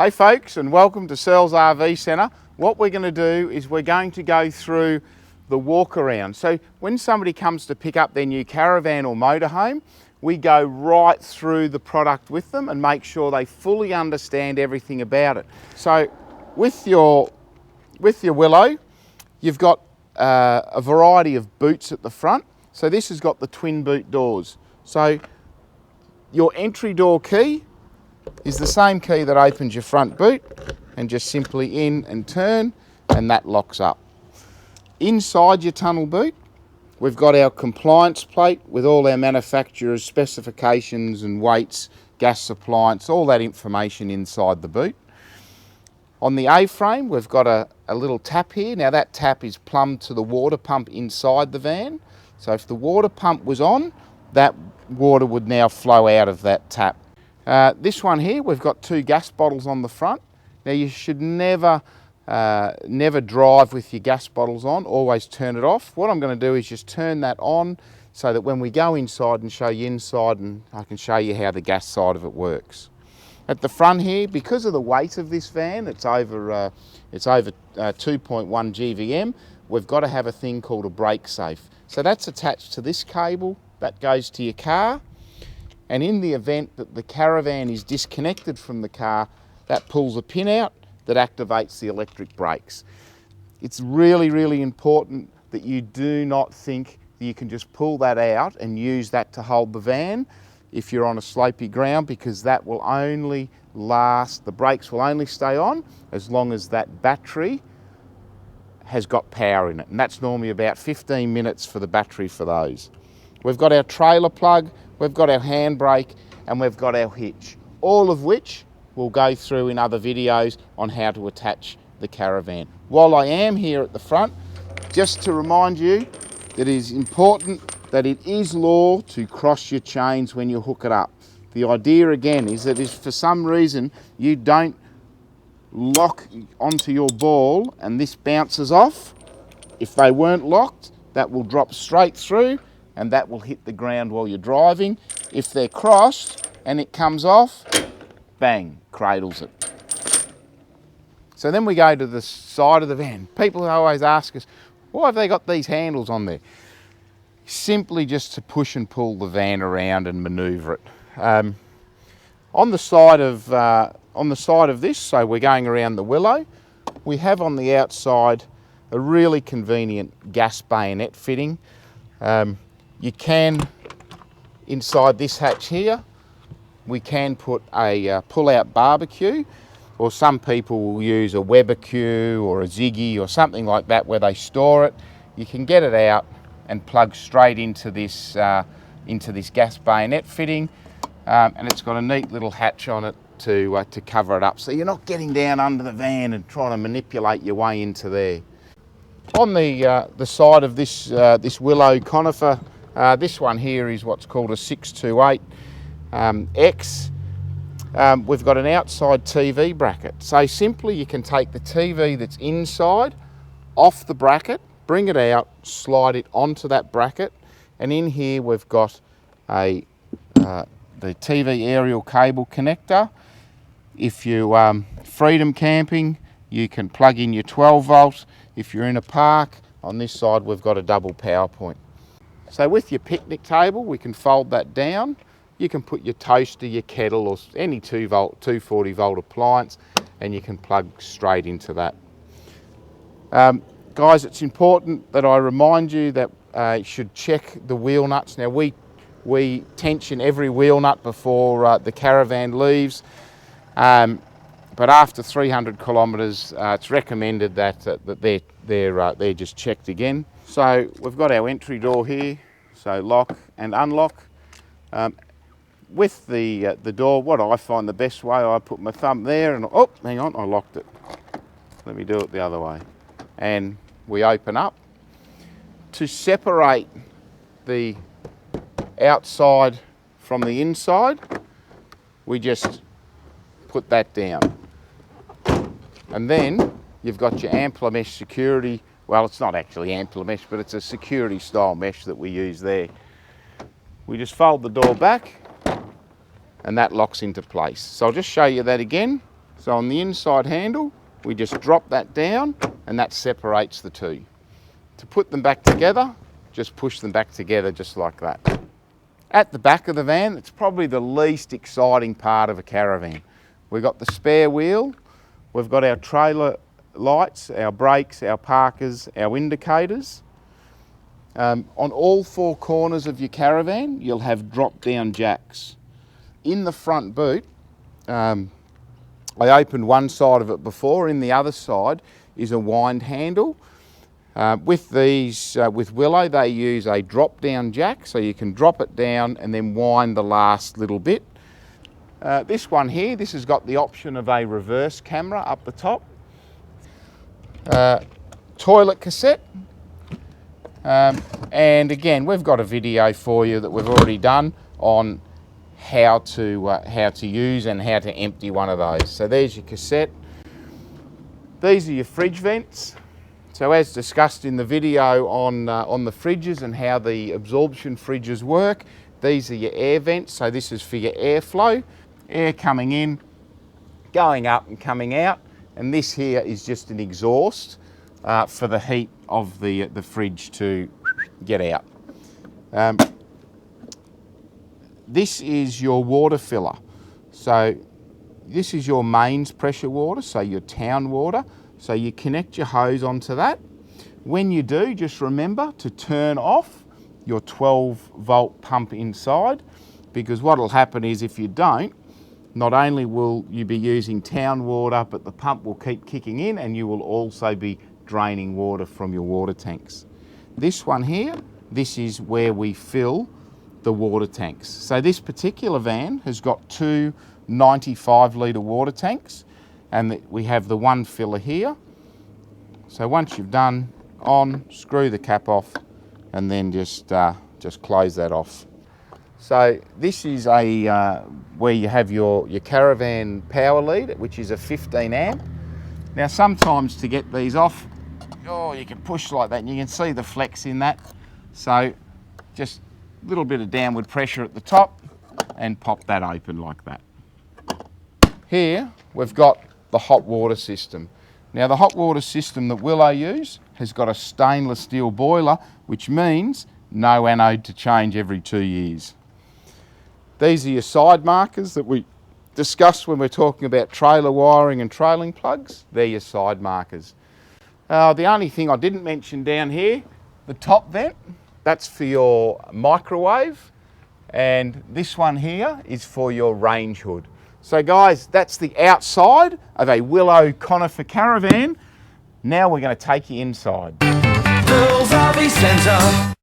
Hey folks, and welcome to Searles RV Centre. What we're going to do is we're going to go through the walk around. So when somebody comes to pick up their new caravan or motorhome, we go right through the product with them and make sure they fully understand everything about it. So with your Willow, you've got a variety of boots at the front. So this has got the twin boot doors. So your entry door key is the same key that opens your front boot, and just simply in and turn, and that locks up. Inside your tunnel boot, we've got our compliance plate with all our manufacturer's specifications and weights, gas appliance, all that information inside the boot. On the A-frame, we've got a little tap here. Now that tap is plumbed to the water pump inside the van. So if the water pump was on, that water would now flow out of that tap. This one here, we've got two gas bottles on the front. Now you should never drive with your gas bottles on, always turn it off. What I'm going to do is just turn that on so that when we go inside and show you inside, and I can show you how the gas side of it works. At the front here, because of the weight of this van, it's over 2.1 GVM, we've got to have a thing called a brake safe. So that's attached to this cable, that goes to your car. And in the event that the caravan is disconnected from the car, that pulls a pin out that activates the electric brakes. It's really, really important that you do not think that you can just pull that out and use that to hold the van if you're on a slopey ground, because that will only last, the brakes will only stay on as long as that battery has got power in it. And that's normally about 15 minutes for the battery for those. We've got our trailer plug, we've got our handbrake, and we've got our hitch, all of which we'll go through in other videos on how to attach the caravan. While I am here at the front, just to remind you that it is important that it is law to cross your chains when you hook it up. The idea again is that if for some reason you don't lock onto your ball and this bounces off, if they weren't locked, that will drop straight through and that will hit the ground while you're driving. If they're crossed and it comes off, bang, cradles it. So then we go to the side of the van. People always ask us, why have they got these handles on there? Simply just to push and pull the van around and manoeuvre it. On the side of this, so we're going around the Willow, we have on the outside a really convenient gas bayonet fitting. You can, inside this hatch here, we can put a pull-out barbecue, or some people will use a Weber-Q or a Ziggy or something like that where they store it. You can get it out and plug straight into this gas bayonet fitting, and it's got a neat little hatch on it to cover it up, so you're not getting down under the van and trying to manipulate your way into there. On the side of this Willow Conifer, this one here is what's called a 628 X. We've got an outside TV bracket. So simply you can take the TV that's inside off the bracket, bring it out, slide it onto that bracket, and in here we've got the TV aerial cable connector. If you freedom camping, you can plug in your 12 volt. If you're in a park, on this side we've got a double power point. So with your picnic table, we can fold that down. You can put your toaster, your kettle, or any 240 volt appliance, and you can plug straight into that. Guys, it's important that I remind you that you should check the wheel nuts. Now we tension every wheel nut before the caravan leaves, but after 300 kilometres, it's recommended that they're just checked again. So we've got our entry door here, so lock and unlock. With the door, what I find the best way, I put my thumb there and, oh, hang on, I locked it. Let me do it the other way. And we open up. To separate the outside from the inside, we just put that down. And then you've got your Ampler mesh security. Well, it's not actually Ampler mesh, but it's a security style mesh that we use there. We just fold the door back and that locks into place. So I'll just show you that again. So on the inside handle, we just drop that down and that separates the two. To put them back together, just push them back together just like that. At the back of the van, it's probably the least exciting part of a caravan. We've got the spare wheel, we've got our trailer lights, our brakes, our parkers, our indicators. On all four corners of your caravan, you'll have drop-down jacks. In the front boot, I opened one side of it before, in the other side is a wind handle. With Willow, they use a drop-down jack, so you can drop it down and then wind the last little bit. This one here, this has got the option of a reverse camera up the top. Toilet cassette. And again, we've got a video for you that we've already done on how to use and how to empty one of those. So there's your cassette. These are your fridge vents. So as discussed in the video on the fridges and how the absorption fridges work, these are your air vents. So this is for your airflow, air coming in, going up and coming out. And this here is just an exhaust for the heat of the fridge to get out. This is your water filler. So this is your mains pressure water, so your town water. So you connect your hose onto that. When you do, just remember to turn off your 12-volt pump inside, because what will happen is if you don't, not only will you be using town water, but the pump will keep kicking in and you will also be draining water from your water tanks. This one here, this is where we fill the water tanks. So this particular van has got two 95-litre water tanks, and we have the one filler here. So once you've done on, screw the cap off and then just close that off. So this is where you have your caravan power lead, which is a 15 amp. Now sometimes to get these off, you can push like that and you can see the flex in that. So just a little bit of downward pressure at the top and pop that open like that. Here we've got the hot water system. Now the hot water system that Willow use has got a stainless steel boiler, which means no anode to change every 2 years. These are your side markers that we discussed when we're talking about trailer wiring and trailing plugs. They're your side markers. The only thing I didn't mention down here, the top vent, that's for your microwave, and this one here is for your range hood. So guys, that's the outside of a Willow Conifer Caravan. Now we're going to take you inside. Willow's RV Centre.